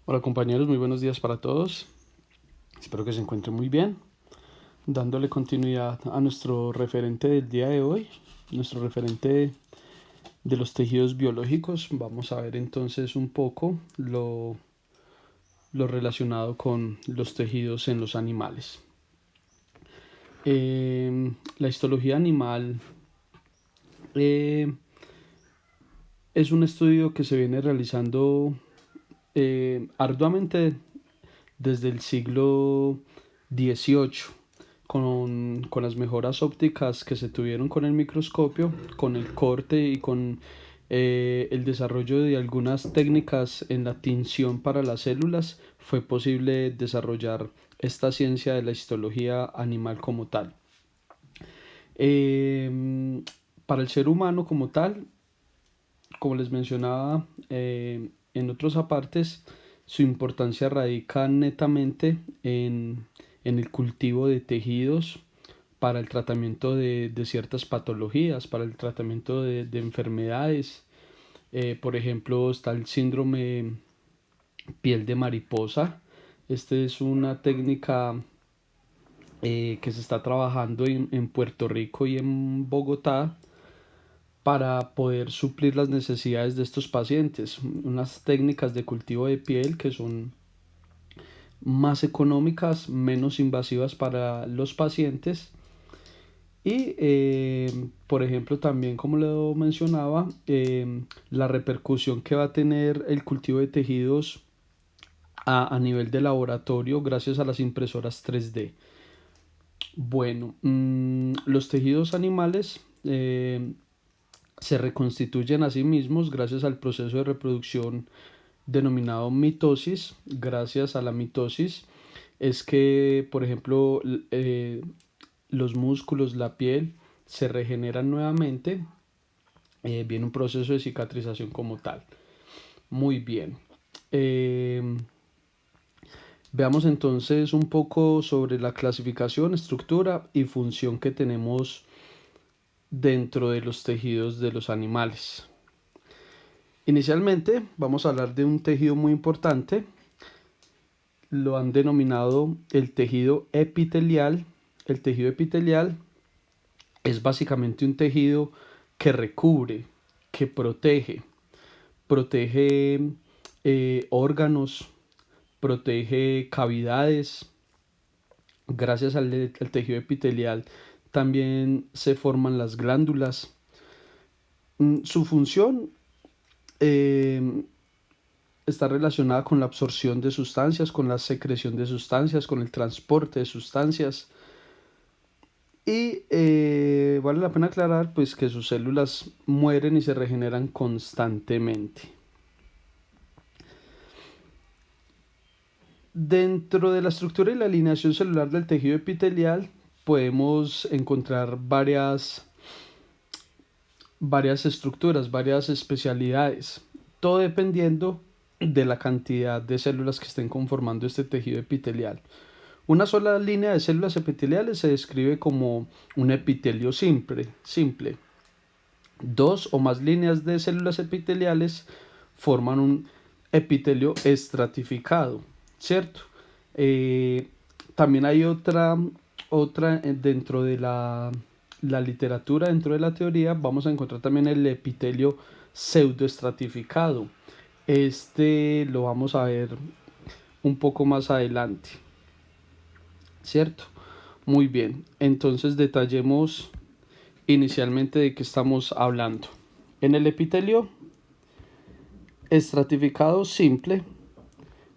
Hola compañeros, muy buenos días para todos. Espero que se encuentren muy bien. Dándole continuidad a nuestro referente del día de hoy, nuestro referente de los tejidos biológicos. Vamos a ver entonces un poco lo relacionado con los tejidos en los animales. La histología animal eh, es un estudio que se viene realizando arduamente desde el siglo XVIII, con las mejoras ópticas que se tuvieron con el microscopio, con el corte y con el desarrollo de algunas técnicas en la tinción para las células, fue posible desarrollar esta ciencia de la histología animal como tal. Eh, para el ser humano como tal, como les mencionaba en otros apartes, su importancia radica netamente en el cultivo de tejidos para el tratamiento de ciertas patologías, para el tratamiento de enfermedades. Por ejemplo, está el síndrome piel de mariposa. Esta es una técnica que se está trabajando en Puerto Rico y en Bogotá para poder suplir las necesidades de estos pacientes. Unas técnicas de cultivo de piel que son más económicas, menos invasivas para los pacientes. Y, por ejemplo, también como lo mencionaba, la repercusión que va a tener el cultivo de tejidos a nivel de laboratorio gracias a las impresoras 3D. Bueno, los tejidos animales se reconstituyen a sí mismos gracias al proceso de reproducción denominado mitosis. Gracias a la mitosis es que, por ejemplo, los músculos, la piel, se regeneran nuevamente. Viene un proceso de cicatrización como tal. Muy bien. Eh, Veamos entonces un poco sobre la clasificación, estructura y función que tenemos dentro de los tejidos de los animales. Inicialmente vamos a hablar de un tejido muy importante. Lo han denominado el tejido epitelial. El tejido epitelial es básicamente un tejido que recubre, que protege órganos, protege cavidades. Gracias al tejido epitelial también se forman las glándulas. Su función eh, está relacionada con la absorción de sustancias, con la secreción de sustancias, con el transporte de sustancias. Y vale la pena aclarar pues que sus células mueren y se regeneran constantemente. Dentro de la estructura y la alineación celular del tejido epitelial podemos encontrar varias estructuras, varias especialidades, todo dependiendo de la cantidad de células que estén conformando este tejido epitelial. Una sola línea de células epiteliales se describe como un epitelio simple. Dos o más líneas de células epiteliales forman un epitelio estratificado, ¿cierto? Eh, También hay otra dentro de la literatura, dentro de la teoría, vamos a encontrar también el epitelio pseudoestratificado. Este lo vamos a ver un poco más adelante, ¿cierto? Muy bien, entonces detallemos inicialmente de qué estamos hablando. En el epitelio estratificado simple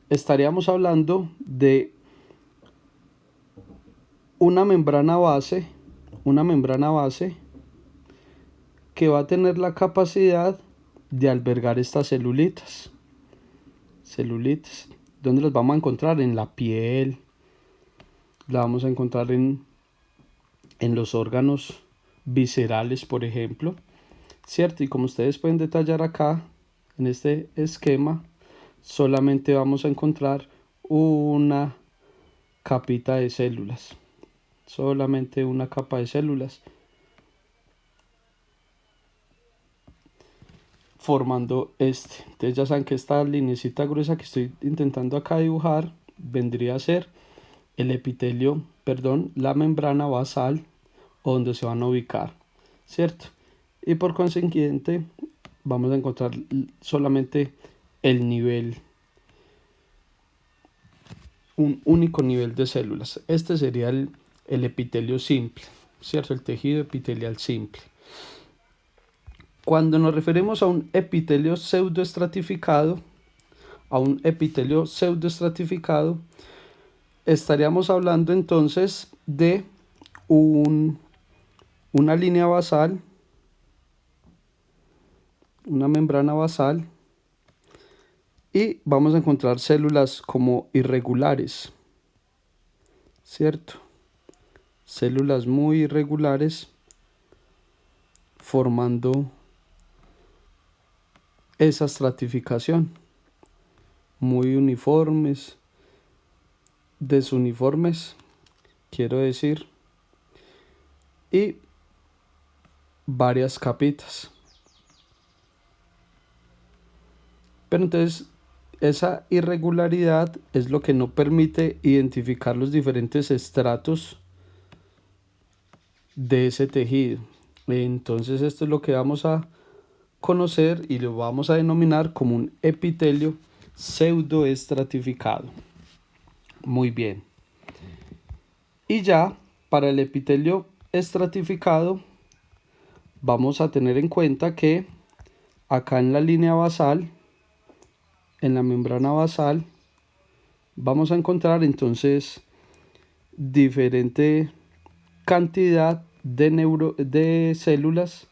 estaríamos hablando de una membrana base, una membrana base que va a tener la capacidad de albergar estas celulitas. ¿Dónde las vamos a encontrar? En la piel, la vamos a encontrar en los órganos viscerales, por ejemplo, ¿cierto? Y como ustedes pueden detallar acá, en este esquema, solamente vamos a encontrar una capita de células, solamente una capa de células. formando este. Entonces ya saben que esta linecita gruesa que estoy intentando acá dibujar vendría a ser el epitelio, perdón, la membrana basal donde se van a ubicar, ¿cierto? Y por consiguiente vamos a encontrar solamente el nivel, un único nivel de células. Este sería el epitelio simple, ¿cierto? El tejido epitelial simple. Cuando nos referimos a un epitelio pseudoestratificado, estaríamos hablando entonces de una línea basal, una membrana basal, y vamos a encontrar células como irregulares, ¿cierto? Células muy irregulares formando esa estratificación, muy uniformes, desuniformes, quiero decir, y varias capitas. Pero entonces esa irregularidad es lo que no permite identificar los diferentes estratos de ese tejido. Entonces esto es lo que vamos a conocer y lo vamos a denominar como un epitelio pseudoestratificado. Muy bien. Y ya para el epitelio estratificado vamos a tener en cuenta que acá en la línea basal, en la membrana basal, vamos a encontrar entonces diferente cantidad de células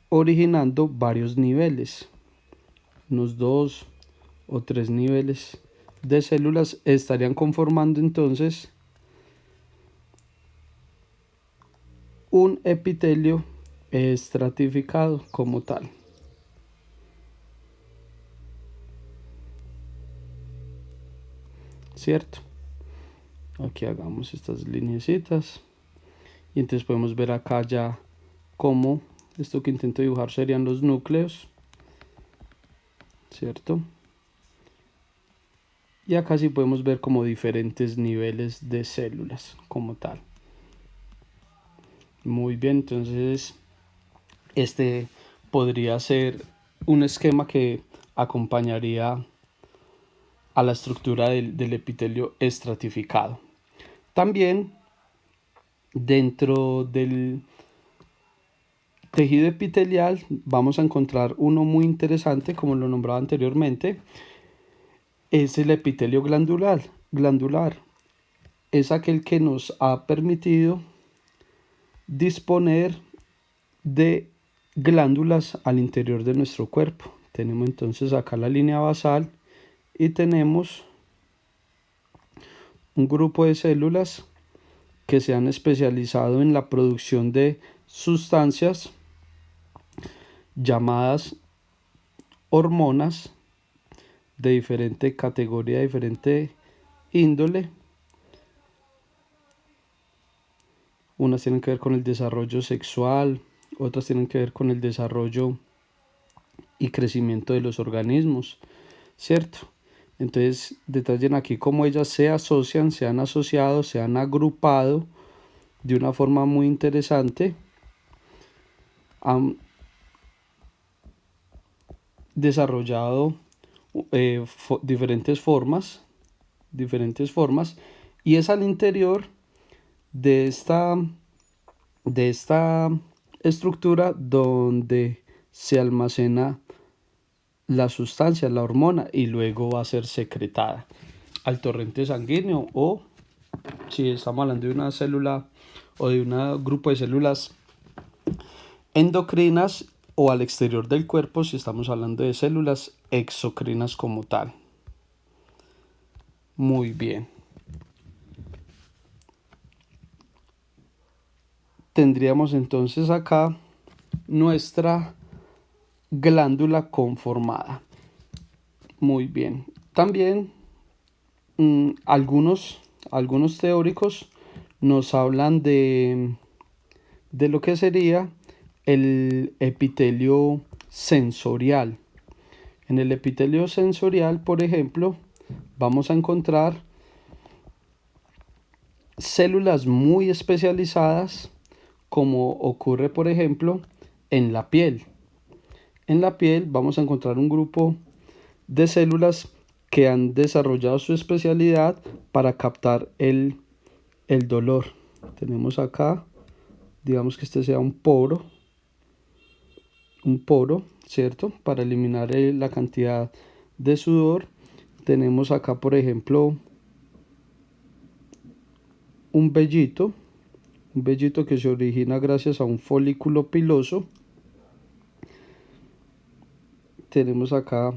originando varios niveles, unos 2 o 3 niveles de células estarían conformando entonces un epitelio estratificado como tal. ¿Cierto? Aquí hagamos estas lineecitas y entonces podemos ver acá ya cómo esto que intento dibujar serían los núcleos, ¿cierto? Y acá sí podemos ver como diferentes niveles de células como tal. Muy bien, entonces este podría ser un esquema que acompañaría a la estructura del epitelio estratificado. También dentro del tejido epitelial vamos a encontrar uno muy interesante, como lo nombraba anteriormente, es el epitelio glandular. Es aquel que nos ha permitido disponer de glándulas al interior de nuestro cuerpo. Tenemos entonces acá la línea basal y tenemos un grupo de células que se han especializado en la producción de sustancias llamadas hormonas de diferente categoría, de diferente índole. Unas tienen que ver con el desarrollo sexual, otras tienen que ver con el desarrollo y crecimiento de los organismos, ¿cierto? Entonces detallen aquí cómo ellas se asocian, se han asociado, se han agrupado de una forma muy interesante. Han desarrollado diferentes formas, y es al interior de esta estructura donde se almacena la sustancia, la hormona, y luego va a ser secretada al torrente sanguíneo, o si estamos hablando de una célula o de un grupo de células endocrinas, o al exterior del cuerpo si estamos hablando de células exocrinas como tal. Muy bien. Tendríamos entonces acá nuestra glándula conformada. Muy bien. También algunos teóricos nos hablan de lo que sería el epitelio sensorial. En el epitelio sensorial, por ejemplo, vamos a encontrar células muy especializadas, como ocurre, por ejemplo, en la piel. En la piel vamos a encontrar un grupo de células que han desarrollado su especialidad para captar el dolor. Tenemos acá, digamos que este sea un poro, ¿cierto? Para eliminar la cantidad de sudor. Tenemos acá, por ejemplo, un vellito que se origina gracias a un folículo piloso. Tenemos acá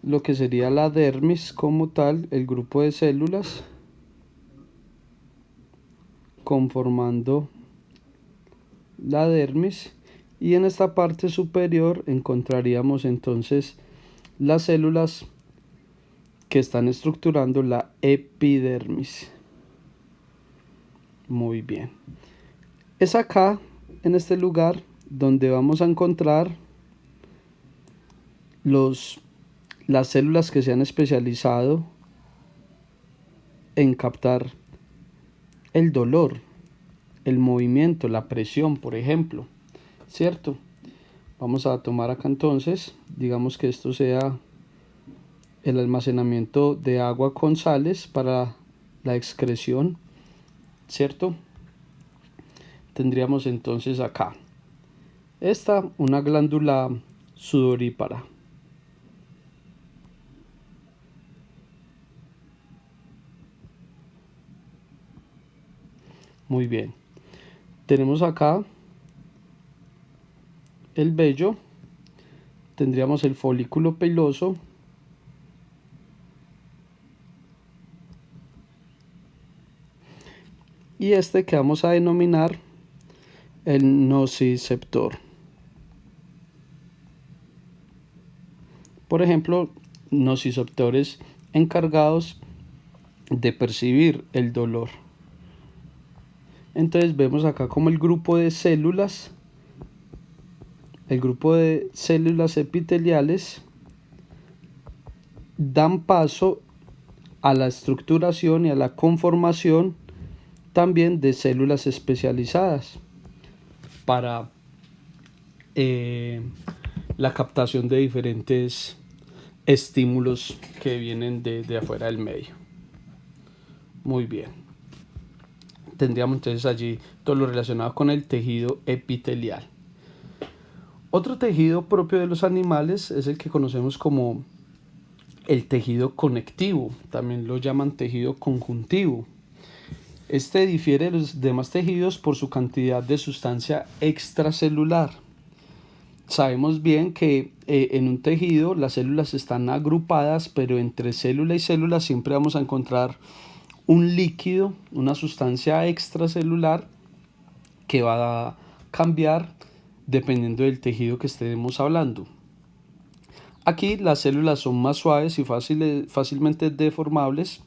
lo que sería la dermis como tal, el grupo de células conformando la dermis, y en esta parte superior encontraríamos entonces las células que están estructurando la epidermis. Muy bien. Es acá, en este lugar, donde vamos a encontrar las células que se han especializado en captar el dolor, el movimiento, la presión, por ejemplo, ¿cierto? Vamos a tomar acá entonces, digamos que esto sea el almacenamiento de agua con sales para la excreción, ¿cierto? Tendríamos entonces acá una glándula sudorípara. Muy bien. Tenemos acá el vello, tendríamos el folículo piloso, y este que vamos a denominar el nociceptor. Por ejemplo, nociceptores encargados de percibir el dolor. Entonces vemos acá como el grupo de células epiteliales dan paso a la estructuración y a la conformación también de células especializadas para la captación de diferentes estímulos que vienen de afuera del medio. Muy bien. Tendríamos entonces allí todo lo relacionado con el tejido epitelial. Otro tejido propio de los animales es el que conocemos como el tejido conectivo, también lo llaman tejido conjuntivo. Este difiere de los demás tejidos por su cantidad de sustancia extracelular. Sabemos bien que en un tejido las células están agrupadas, pero entre célula y célula siempre vamos a encontrar un líquido, una sustancia extracelular que va a cambiar dependiendo del tejido que estemos hablando. Aquí las células son más suaves y fácilmente deformables.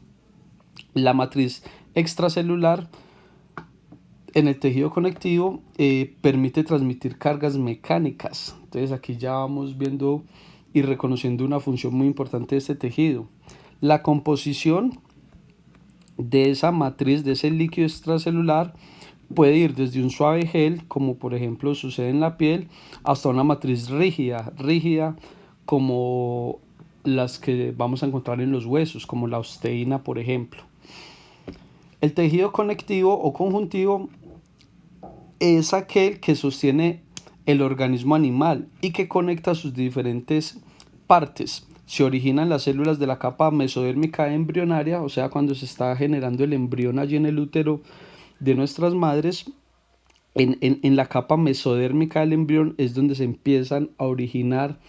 La matriz extracelular en el tejido conectivo permite transmitir cargas mecánicas. Entonces aquí ya vamos viendo y reconociendo una función muy importante de este tejido. La composición de esa matriz, de ese líquido extracelular, puede ir desde un suave gel, como por ejemplo sucede en la piel, hasta una matriz rígida como las que vamos a encontrar en los huesos, como la osteína, por ejemplo. El tejido conectivo o conjuntivo es aquel que sostiene el organismo animal y que conecta sus diferentes partes. Se originan las células de la capa mesodérmica embrionaria, o sea, cuando se está generando el embrión allí en el útero de nuestras madres. En la capa mesodérmica del embrión es donde se empiezan a originar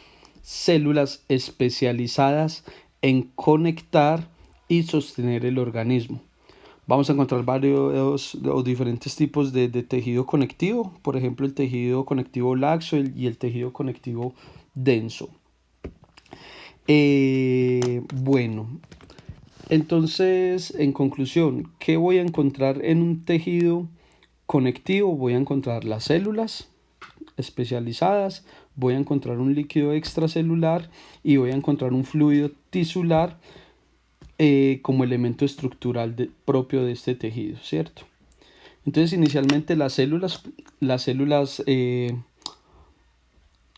células especializadas en conectar y sostener el organismo. Vamos a encontrar varios o diferentes tipos de tejido conectivo, por ejemplo el tejido conectivo laxo y el tejido conectivo denso. Bueno, entonces en conclusión, ¿qué voy a encontrar en un tejido conectivo? Voy a encontrar las células especializadas, voy a encontrar un líquido extracelular y voy a encontrar un fluido tisular como elemento estructural propio de este tejido, ¿cierto? Entonces inicialmente las células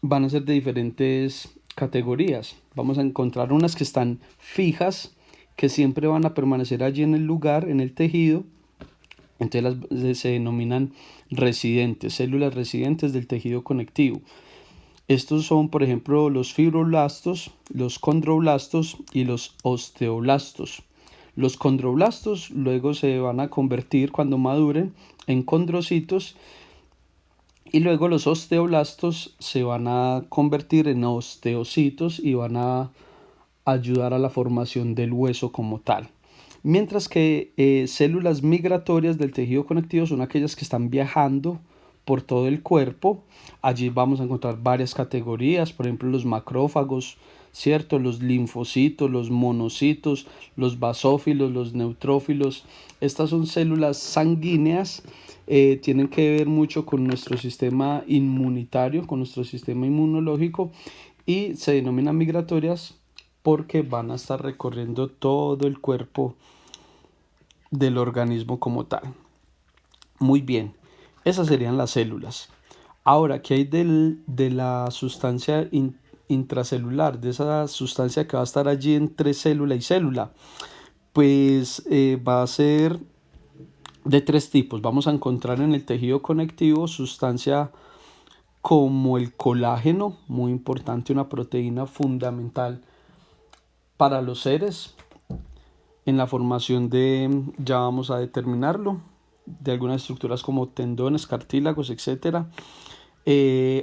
van a ser de diferentes categorías. Vamos a encontrar unas que están fijas, que siempre van a permanecer allí en el lugar, en el tejido. Entonces se denominan residentes, células residentes del tejido conectivo. Estos son, por ejemplo, los fibroblastos, los condroblastos y los osteoblastos. Los condroblastos luego se van a convertir, cuando maduren, en condrocitos, y luego los osteoblastos se van a convertir en osteocitos y van a ayudar a la formación del hueso como tal. Mientras que células migratorias del tejido conectivo son aquellas que están viajando por todo el cuerpo. Allí vamos a encontrar varias categorías, por ejemplo los macrófagos, ¿cierto? Los linfocitos, los monocitos, los basófilos, los neutrófilos. Estas son células sanguíneas, tienen que ver mucho con nuestro sistema inmunitario, con nuestro sistema inmunológico, y se denominan migratorias porque van a estar recorriendo todo el cuerpo del organismo como tal. Muy bien, esas serían las células. Ahora, ¿qué hay de la sustancia intracelular? De esa sustancia que va a estar allí entre célula y célula. Pues va a ser de tres tipos. Vamos a encontrar en el tejido conectivo sustancia como el colágeno, muy importante, una proteína fundamental para los seres en la formación de, ya vamos a determinarlo, de algunas estructuras como tendones, cartílagos, etc.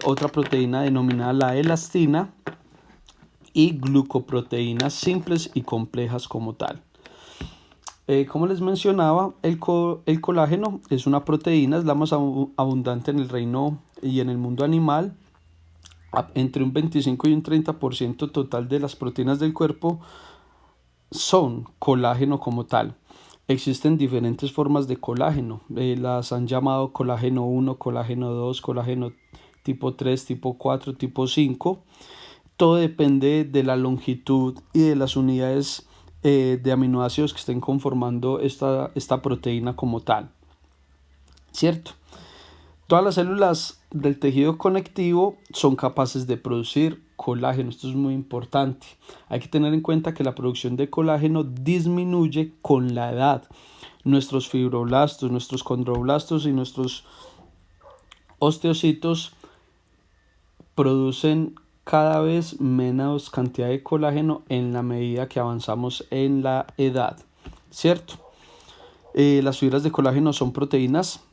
Otra proteína denominada la elastina y glucoproteínas simples y complejas como tal. Como les mencionaba, el colágeno es una proteína, es la más abundante en el reino y en el mundo animal. Entre un 25 y un 30% total de las proteínas del cuerpo son colágeno como tal. Existen diferentes formas de colágeno, las han llamado colágeno 1, colágeno 2, colágeno tipo 3, tipo 4, tipo 5. Todo depende de la longitud y de las unidades de aminoácidos que estén conformando esta proteína como tal, ¿cierto? Todas las células del tejido conectivo son capaces de producir colágeno. Esto es muy importante. Hay que tener en cuenta que la producción de colágeno disminuye con la edad. Nuestros fibroblastos, nuestros condroblastos y nuestros osteocitos producen cada vez menos cantidad de colágeno en la medida que avanzamos en la edad, ¿cierto? Las fibras de colágeno son proteínas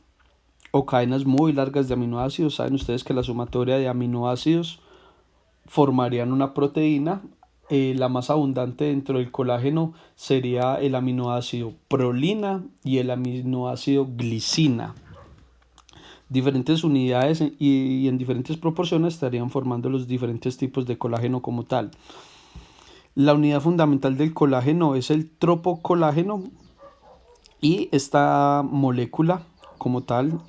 o cadenas muy largas de aminoácidos. Saben ustedes que la sumatoria de aminoácidos formarían una proteína. La más abundante dentro del colágeno sería el aminoácido prolina y el aminoácido glicina. Diferentes unidades y en diferentes proporciones estarían formando los diferentes tipos de colágeno como tal. La unidad fundamental del colágeno es el tropocolágeno, y esta molécula como tal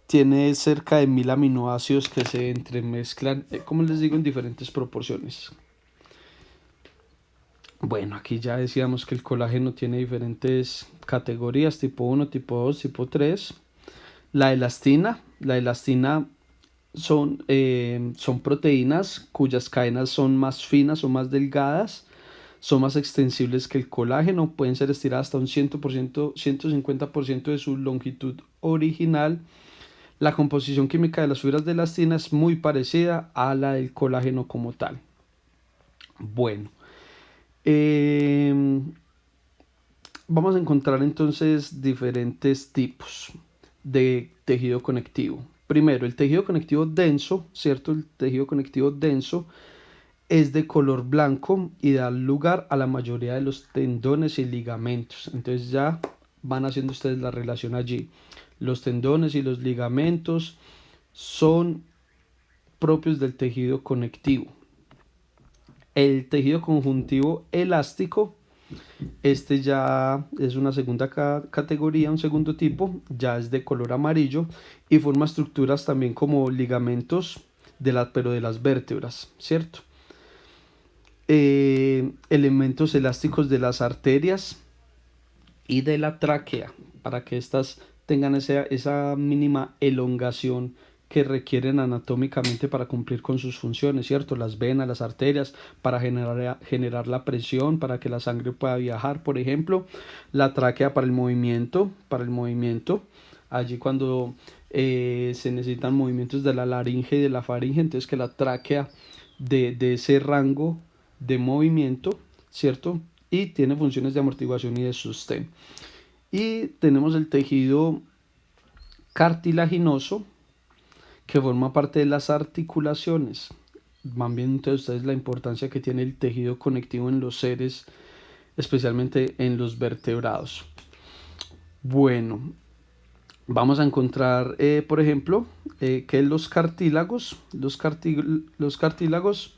tiene cerca de 1000 aminoácidos que se entremezclan, como les digo, en diferentes proporciones. Bueno, aquí ya decíamos que el colágeno tiene diferentes categorías, tipo 1, tipo 2, tipo 3. La elastina son proteínas cuyas cadenas son más finas o más delgadas, son más extensibles que el colágeno, pueden ser estiradas hasta un 100%, 150% de su longitud original. La composición química de las fibras de elastina es muy parecida a la del colágeno como tal. Bueno, vamos a encontrar entonces diferentes tipos de tejido conectivo. Primero, el tejido conectivo denso, ¿cierto? El tejido conectivo denso es de color blanco y da lugar a la mayoría de los tendones y ligamentos. Entonces ya van haciendo ustedes la relación allí. Los tendones y los ligamentos son propios del tejido conectivo. El tejido conjuntivo elástico Este ya es una segunda categoría, un segundo tipo, ya es de color amarillo y forma estructuras también como ligamentos pero de las vértebras, ¿cierto? Elementos elásticos de las arterias y de la tráquea para que éstas tengan esa mínima elongación que requieren anatómicamente para cumplir con sus funciones, ¿cierto? Las venas, las arterias, para generar la presión, para que la sangre pueda viajar, por ejemplo. La tráquea para el movimiento. Allí cuando se necesitan movimientos de la laringe y de la faringe, entonces que la tráquea de ese rango de movimiento, ¿cierto? Y tiene funciones de amortiguación y de sostén. Y tenemos el tejido cartilaginoso, que forma parte de las articulaciones. Van viendo entonces ustedes la importancia que tiene el tejido conectivo en los seres, especialmente en los vertebrados. Bueno, vamos a encontrar, por ejemplo, que los cartílagos, los cartílagos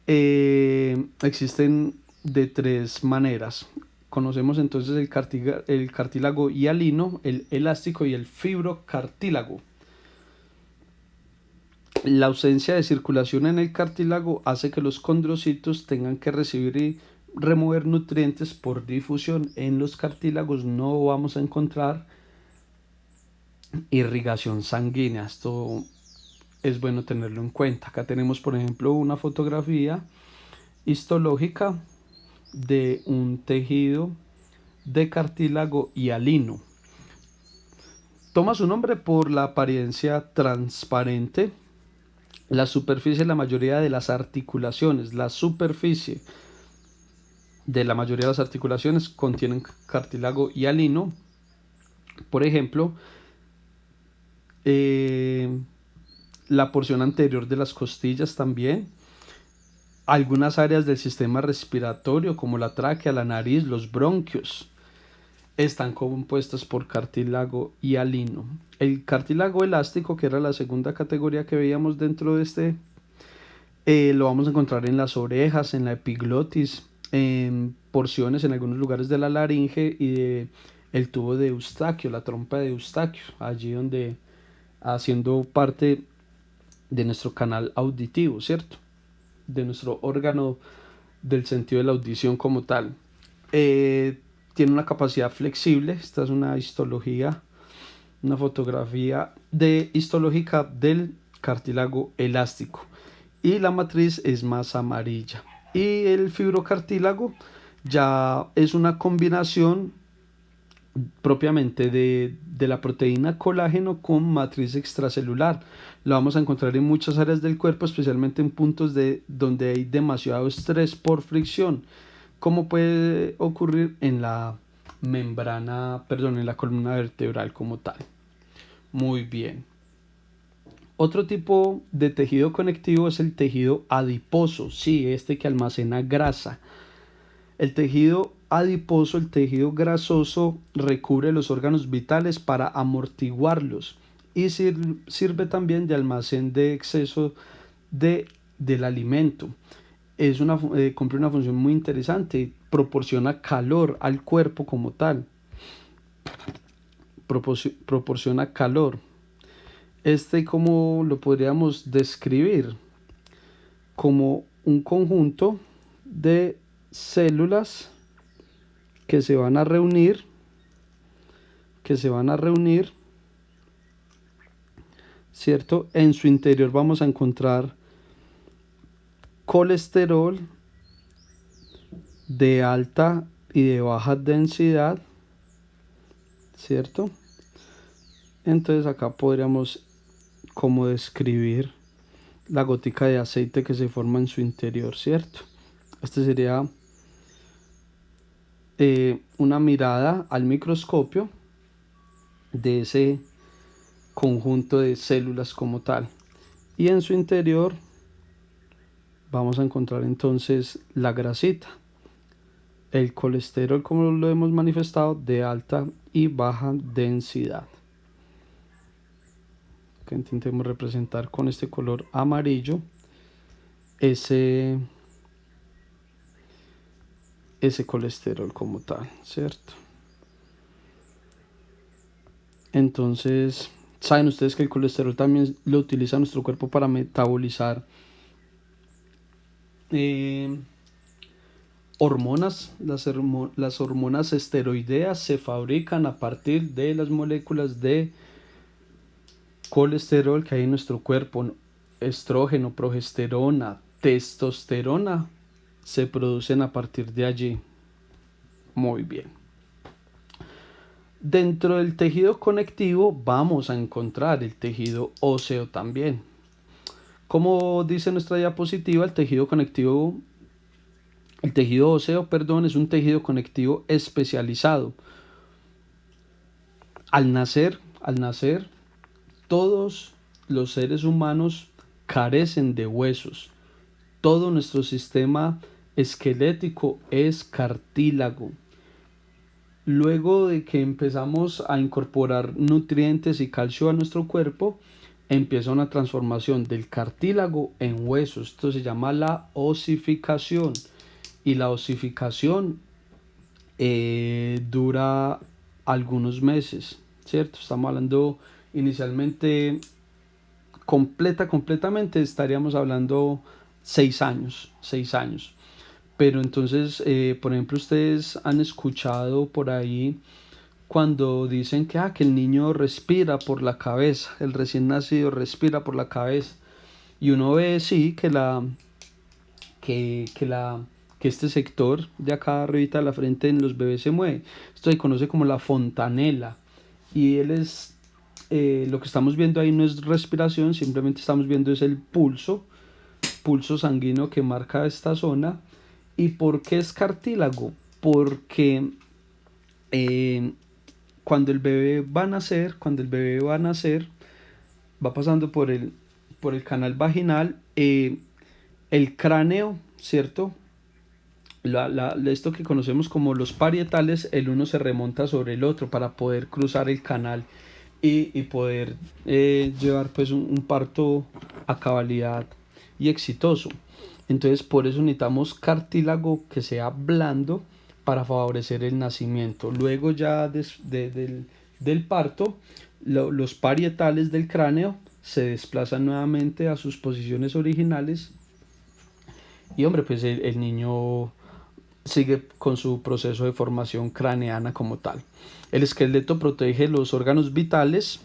existen de tres maneras. Conocemos entonces el cartílago hialino, el elástico y el fibrocartílago. La ausencia de circulación en el cartílago hace que los condrocitos tengan que recibir y remover nutrientes por difusión. En los cartílagos no vamos a encontrar irrigación sanguínea. Esto es bueno tenerlo en cuenta. Acá tenemos, por ejemplo, una fotografía histológica de un tejido de cartílago hialino. Toma su nombre por la apariencia transparente. La superficie, la mayoría de las articulaciones, la superficie de la mayoría de las articulaciones contienen cartílago hialino. Por ejemplo, la porción anterior de las costillas también. Algunas áreas del sistema respiratorio, como la tráquea, la nariz, los bronquios, están compuestas por cartílago hialino. El cartílago elástico, que era la segunda categoría que veíamos dentro de este, lo vamos a encontrar en las orejas, en la epiglotis, en porciones en algunos lugares de la laringe y de el tubo de Eustaquio, la trompa de Eustaquio, allí donde haciendo parte de nuestro canal auditivo, ¿cierto? De nuestro órgano del sentido de la audición como tal. Tiene una capacidad flexible. Esta es una histología, una fotografía histológica del cartílago elástico. Y la matriz es más amarilla. Y el fibrocartílago ya es una combinación propiamente de la proteína colágeno con matriz extracelular. Lo vamos a encontrar en muchas áreas del cuerpo, especialmente en puntos donde hay demasiado estrés por fricción, como puede ocurrir en la en la columna vertebral como tal. Muy bien. Otro tipo de tejido conectivo es el tejido adiposo, sí, este que almacena grasa. El tejido adiposo, el tejido grasoso, recubre los órganos vitales para amortiguarlos y sirve también de almacén de exceso del alimento. Cumple una función muy interesante, proporciona calor al cuerpo como tal, proporciona calor. ¿Cómo lo podríamos describir? Como un conjunto de células que se van a reunir, ¿cierto? En su interior vamos a encontrar colesterol de alta y de baja densidad, ¿cierto? Entonces acá podríamos como describir la gotica de aceite que se forma en su interior, ¿cierto? Este sería una mirada al microscopio de ese conjunto de células como tal. Y en su interior vamos a encontrar entonces la grasita, el colesterol, como lo hemos manifestado, de alta y baja densidad, que intentemos representar con este color amarillo ese ese colesterol como tal, ¿cierto? Entonces, saben ustedes que el colesterol también lo utiliza nuestro cuerpo para metabolizar eh, hormonas. Las hormonas esteroideas se fabrican a partir de las moléculas de colesterol que hay en nuestro cuerpo. Estrógeno, progesterona, testosterona se producen a partir de allí. Muy bien. Dentro del tejido conectivo vamos a encontrar el tejido óseo también. Como dice nuestra diapositiva, el tejido óseo, es un tejido conectivo especializado. Al nacer, todos los seres humanos carecen de huesos. Todo nuestro sistema esquelético es cartílago. Luego de que empezamos a incorporar nutrientes y calcio a nuestro cuerpo, empieza una transformación del cartílago en huesos. Esto se llama la osificación. Y la osificación dura algunos meses, ¿cierto? Estamos hablando inicialmente completamente estaríamos hablando 6 años. Pero entonces, por ejemplo, ustedes han escuchado por ahí cuando dicen que el niño respira por la cabeza, el recién nacido respira por la cabeza. Y uno ve, sí, que este sector de acá arriba de la frente en los bebés se mueve. Esto se conoce como la fontanela. Y lo que estamos viendo ahí no es respiración, simplemente estamos viendo es el pulso sanguíneo que marca esta zona. ¿Y por qué es cartílago? Porque cuando el bebé va a nacer, va pasando por el canal vaginal, el cráneo, ¿cierto? Esto que conocemos como los parietales, el uno se remonta sobre el otro para poder cruzar el canal y poder llevar pues un parto a cabalidad y exitoso. Entonces por eso necesitamos cartílago que sea blando para favorecer el nacimiento. Luego ya del parto, los parietales del cráneo se desplazan nuevamente a sus posiciones originales y pues el niño sigue con su proceso de formación craneana como tal. El esqueleto protege los órganos vitales,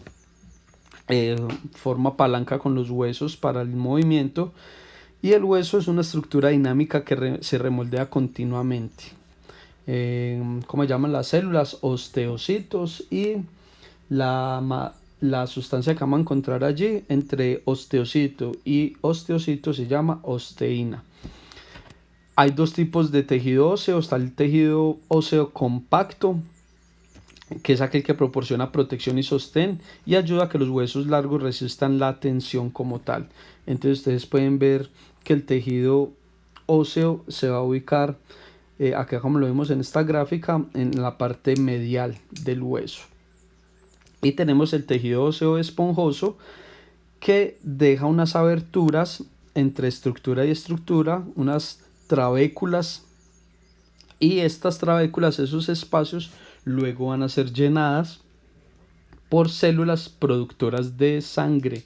forma palanca con los huesos para el movimiento y el hueso es una estructura dinámica que se remoldea continuamente. ¿Cómo se llaman las células? Osteocitos y la sustancia que vamos a encontrar allí entre osteocito y osteocito se llama osteína. Hay dos tipos de tejido óseo. Está el tejido óseo compacto, que es aquel que proporciona protección y sostén y ayuda a que los huesos largos resistan la tensión como tal. Entonces ustedes pueden ver que el tejido óseo se va a ubicar acá, como lo vemos en esta gráfica, en la parte medial del hueso. Y tenemos el tejido óseo esponjoso, que deja unas aberturas entre estructura y estructura, unas trabéculas, y estas trabéculas, esos espacios, luego van a ser llenadas por células productoras de sangre.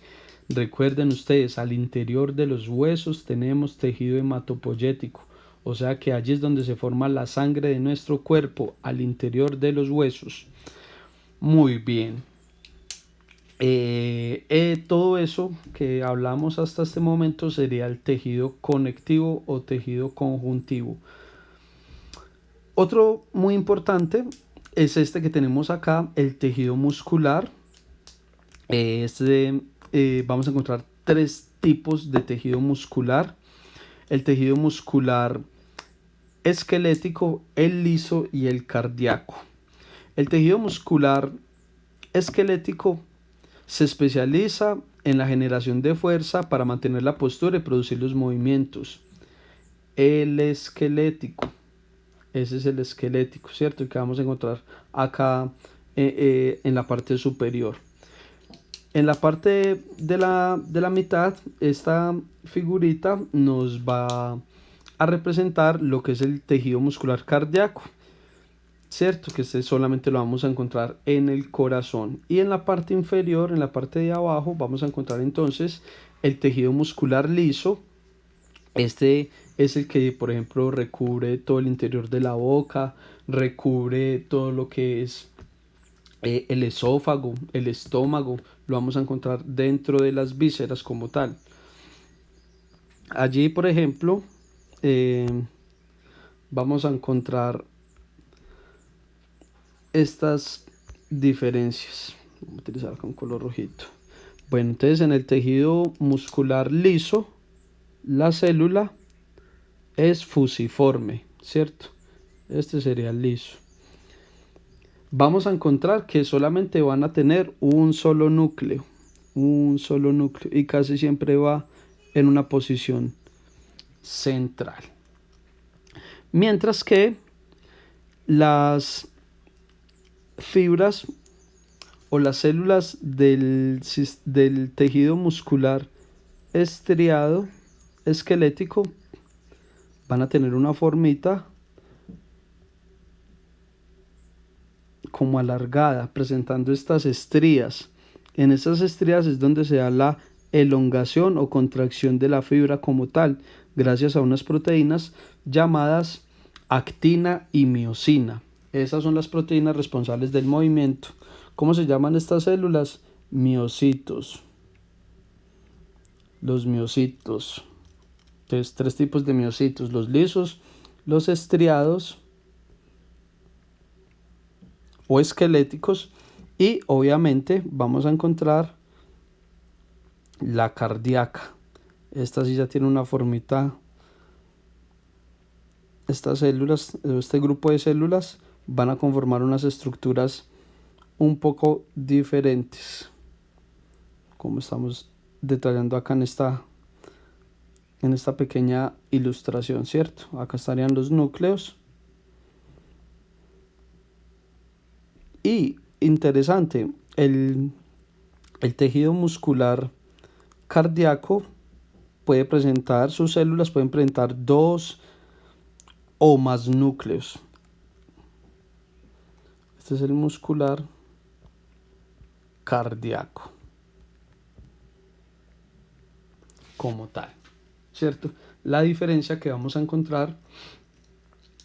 Recuerden ustedes, al interior de los huesos tenemos tejido hematopoyético, o sea que allí es donde se forma la sangre de nuestro cuerpo, al interior de los huesos. Muy bien. Todo eso que hablamos hasta este momento sería el tejido conectivo o tejido conjuntivo. Otro muy importante es este que tenemos acá, el tejido muscular. Vamos a encontrar 3 tipos de tejido muscular. El tejido muscular esquelético, el liso y el cardíaco. El tejido muscular esquelético se especializa en la generación de fuerza para mantener la postura y producir los movimientos. El esquelético, ese es el esquelético, ¿cierto? Que vamos a encontrar acá en la parte superior. En la parte de la mitad, esta figurita nos va a representar lo que es el tejido muscular cardíaco, ¿cierto? Que este solamente lo vamos a encontrar en el corazón. Y en la parte inferior, en la parte de abajo, vamos a encontrar entonces el tejido muscular liso. Este es el que, por ejemplo, recubre todo el interior de la boca, recubre todo lo que es el esófago, el estómago, lo vamos a encontrar dentro de las vísceras como tal. Allí, por ejemplo, vamos a encontrar estas diferencias. Vamos a utilizar con color rojito. Bueno, entonces en el tejido muscular liso, la célula es fusiforme, ¿cierto? Este sería el liso. Vamos a encontrar que solamente van a tener un solo núcleo, y casi siempre va en una posición central. Mientras que las fibras o las células del tejido muscular estriado esquelético van a tener una formita como alargada, presentando estas estrías. En estas estrías es donde se da la elongación o contracción de la fibra como tal, gracias a unas proteínas llamadas actina y miosina. Esas son las proteínas responsables del movimiento. ¿Cómo se llaman estas células? Miocitos. Los miocitos. Entonces, 3 tipos de miocitos: los lisos, los estriados o esqueléticos, y obviamente vamos a encontrar la cardíaca. Esta sí ya tiene una formita. Estas células, este grupo de células, van a conformar unas estructuras un poco diferentes, como estamos detallando acá en esta pequeña ilustración, ¿cierto? Acá estarían los núcleos. Y interesante, el tejido muscular cardíaco puede presentar, sus células pueden presentar 2 o más núcleos. Este es el muscular cardíaco como tal, ¿cierto? La diferencia que vamos a encontrar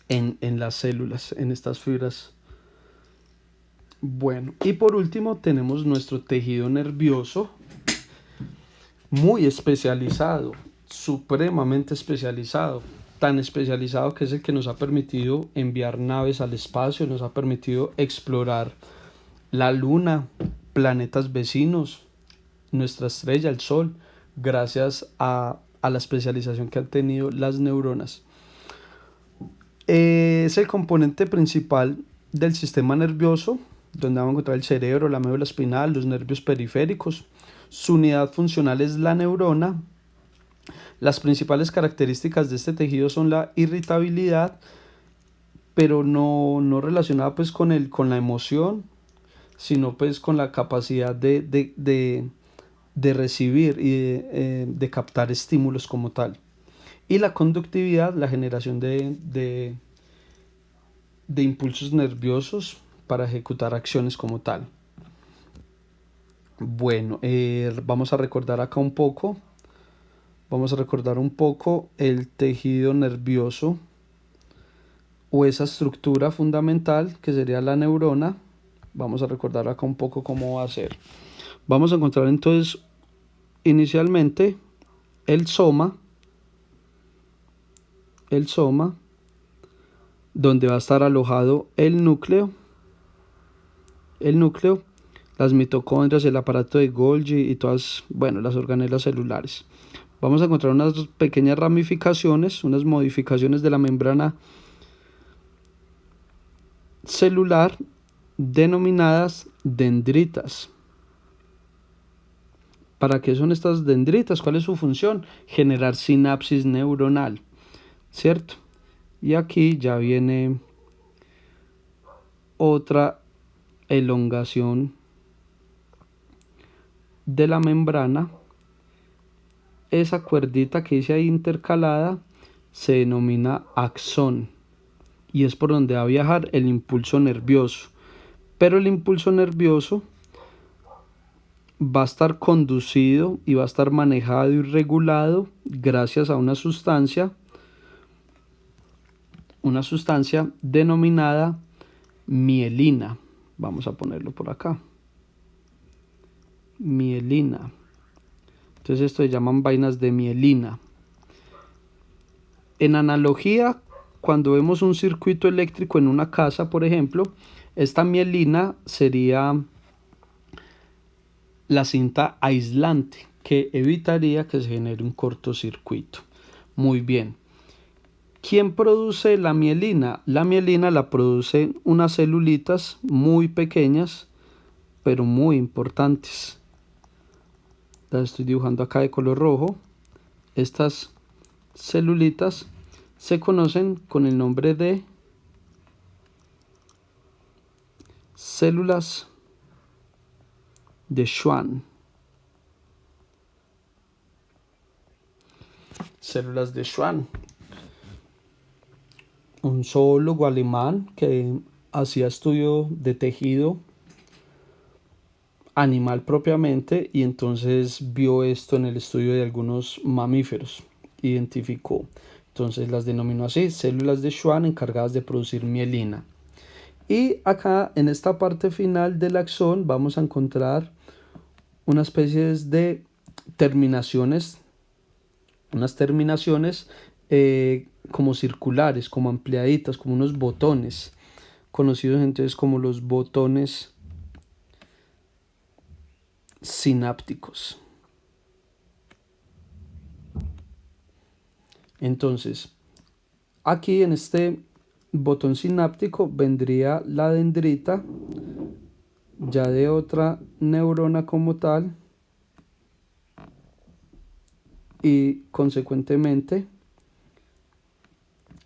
en las células, en estas fibras. Bueno, y por último tenemos nuestro tejido nervioso, muy especializado, supremamente especializado, tan especializado que es el que nos ha permitido enviar naves al espacio, nos ha permitido explorar la luna, planetas vecinos, nuestra estrella, el sol, gracias a la especialización que han tenido las neuronas. Es el componente principal del sistema nervioso, donde vamos a encontrar el cerebro, la médula espinal, los nervios periféricos. Su unidad funcional es la neurona. Las principales características de este tejido son la irritabilidad, pero no relacionada pues con la emoción, sino pues con la capacidad de recibir y de captar estímulos como tal. Y la conductividad, la generación de impulsos nerviosos para ejecutar acciones como tal. Bueno, vamos a recordar acá un poco. Vamos a recordar un poco el tejido nervioso o esa estructura fundamental que sería la neurona. Vamos a recordar acá un poco cómo va a ser. Vamos a encontrar entonces inicialmente el soma, donde va a estar alojado el núcleo, las mitocondrias, el aparato de Golgi y todas, bueno, las organelas celulares. Vamos a encontrar unas pequeñas ramificaciones, unas modificaciones de la membrana celular denominadas dendritas. ¿Para qué son estas dendritas? ¿Cuál es su función? Generar sinapsis neuronal, ¿cierto? Y aquí ya viene otra elongación de la membrana. Esa cuerdita que dice ahí intercalada se denomina axón y es por donde va a viajar el impulso nervioso. Pero el impulso nervioso va a estar conducido y va a estar manejado y regulado gracias a una sustancia denominada mielina. Vamos a ponerlo por acá. Mielina. Entonces esto se llaman vainas de mielina. En analogía, cuando vemos un circuito eléctrico en una casa, por ejemplo, esta mielina sería la cinta aislante que evitaría que se genere un cortocircuito. Muy bien. ¿Quién produce la mielina? La mielina la producen unas celulitas muy pequeñas, pero muy importantes. Las estoy dibujando acá de color rojo. Estas celulitas se conocen con el nombre de células de Schwann. Células de Schwann. Un zoólogo alemán que hacía estudio de tejido animal propiamente y entonces vio esto en el estudio de algunos mamíferos, identificó, entonces las denominó así, células de Schwann encargadas de producir mielina. Y acá en esta parte final del axón vamos a encontrar una especie de terminaciones, unas terminaciones como circulares, como ampliaditas, como unos botones, conocidos entonces como los botones sinápticos. Entonces, aquí en este botón sináptico vendría la dendrita ya de otra neurona como tal y consecuentemente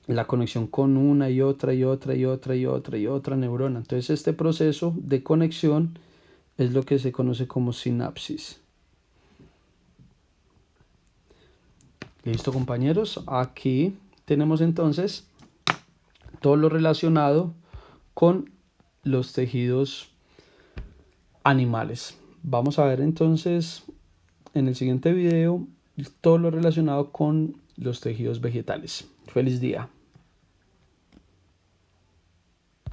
la conexión con una y otra y otra y otra y otra y otra neurona. Entonces este proceso de conexión es lo que se conoce como sinapsis. Listo, compañeros, aquí tenemos entonces todo lo relacionado con los tejidos animales. Vamos a ver entonces en el siguiente video todo lo relacionado con los tejidos vegetales. Feliz día.